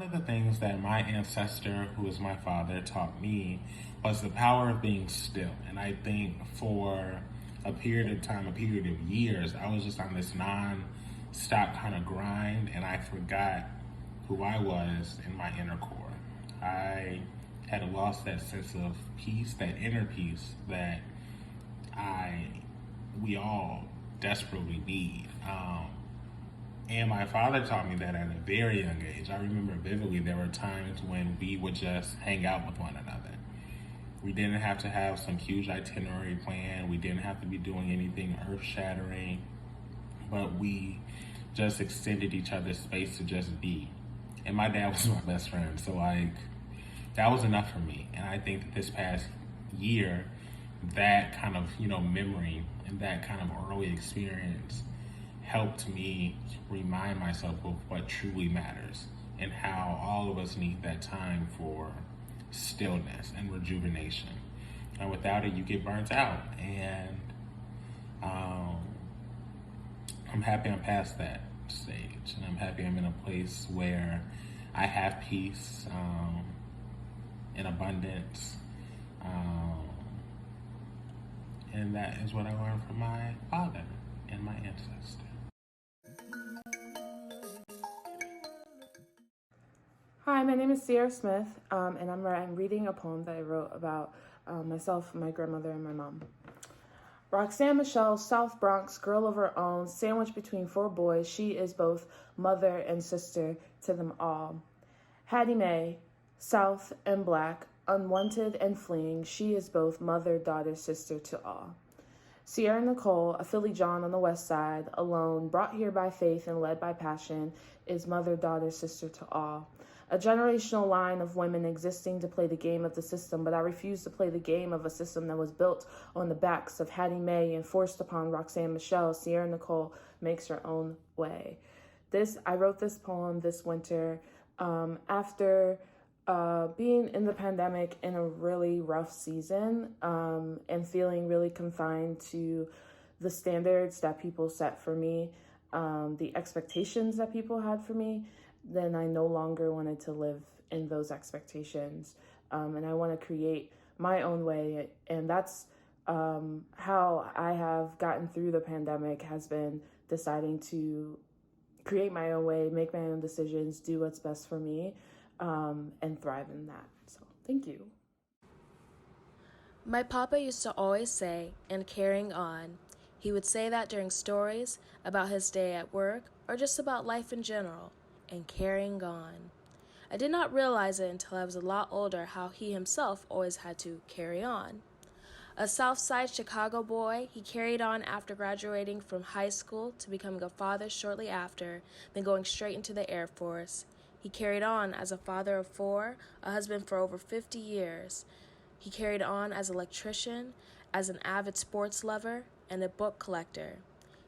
of the things that my ancestor, who is my father, taught me was the power of being still. And I think for a period of time, a period of years, I was just on this non-stop kind of grind, and I forgot who I was in my inner core. I had lost that sense of peace, that inner peace that we all desperately need. And my father taught me that at a very young age. I remember vividly there were times when we would just hang out with one another. We didn't have to have some huge itinerary plan. We didn't have to be doing anything earth-shattering, but we just extended each other's space to just be. And my dad was my best friend, so that was enough for me. And I think that this past year, that kind of, memory and that kind of early experience helped me remind myself of what truly matters and how all of us need that time for stillness and rejuvenation. And without it, you get burnt out. And I'm happy I'm past that stage. And I'm happy I'm in a place where I have peace and abundance. And that is what I learned from my father and my ancestor. Hi, my name is Sierra Smith, and I'm reading a poem that I wrote about myself, my grandmother, and my mom. Roxanne Michelle, South Bronx, girl of her own, sandwiched between four boys, she is both mother and sister to them all. Hattie Mae, South and Black, unwanted and fleeing, she is both mother, daughter, sister to all. Sierra Nicole, a Philly John on the west side, alone, brought here by faith and led by passion, is mother, daughter, sister to all. A generational line of women existing to play the game of the system, but I refuse to play the game of a system that was built on the backs of Hattie Mae and forced upon Roxanne Michelle. Sierra Nicole makes her own way. I wrote this poem this winter after being in the pandemic in a really rough season and feeling really confined to the standards that people set for me, the expectations that people had for me. Then I no longer wanted to live in those expectations. And I want to create my own way. And that's how I have gotten through the pandemic, has been deciding to create my own way, make my own decisions, do what's best for me, and thrive in that. So thank you. My papa used to always say, and carrying on. He would say that during stories about his day at work or just about life in general. And carrying on. I did not realize it until I was a lot older how he himself always had to carry on. A South Side Chicago boy, he carried on after graduating from high school to becoming a father shortly after, then going straight into the Air Force. He carried on as a father of four, a husband for over 50 years. He carried on as an electrician, as an avid sports lover, and a book collector.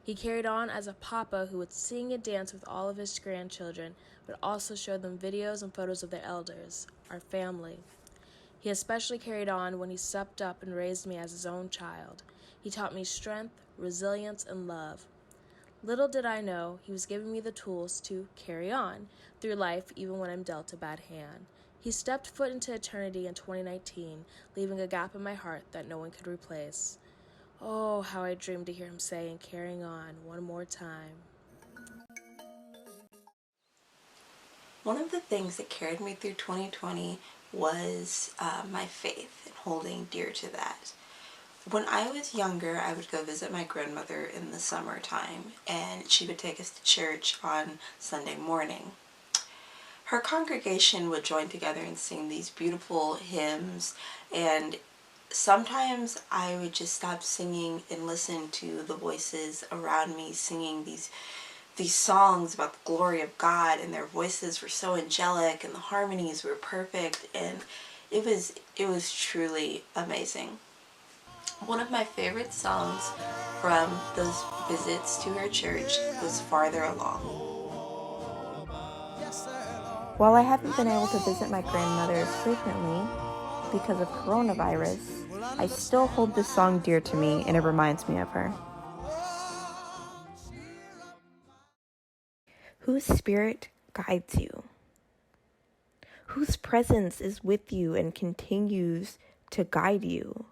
He carried on as a papa who would sing and dance with all of his grandchildren, but also show them videos and photos of their elders, our family. He especially carried on when he stepped up and raised me as his own child. He taught me strength, resilience, and love. Little did I know he was giving me the tools to carry on through life even when I'm dealt a bad hand. He stepped foot into eternity in 2019, leaving a gap in my heart that no one could replace. Oh, how I dreamed to hear him say and carrying on one more time. One of the things that carried me through 2020 was my faith and holding dear to that. When I was younger, I would go visit my grandmother in the summertime, and she would take us to church on Sunday morning. Her congregation would join together and sing these beautiful hymns, and sometimes I would just stop singing and listen to the voices around me singing these songs about the glory of God, and their voices were so angelic and the harmonies were perfect, and it was truly amazing. One of my favorite songs from those visits to her church was Farther Along. While I haven't been able to visit my grandmother as frequently because of coronavirus, I still hold this song dear to me, and it reminds me of her. Whose spirit guides you? Whose presence is with you and continues to guide you?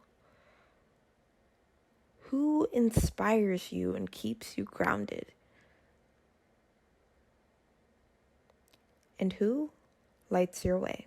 Who inspires you and keeps you grounded? And who lights your way?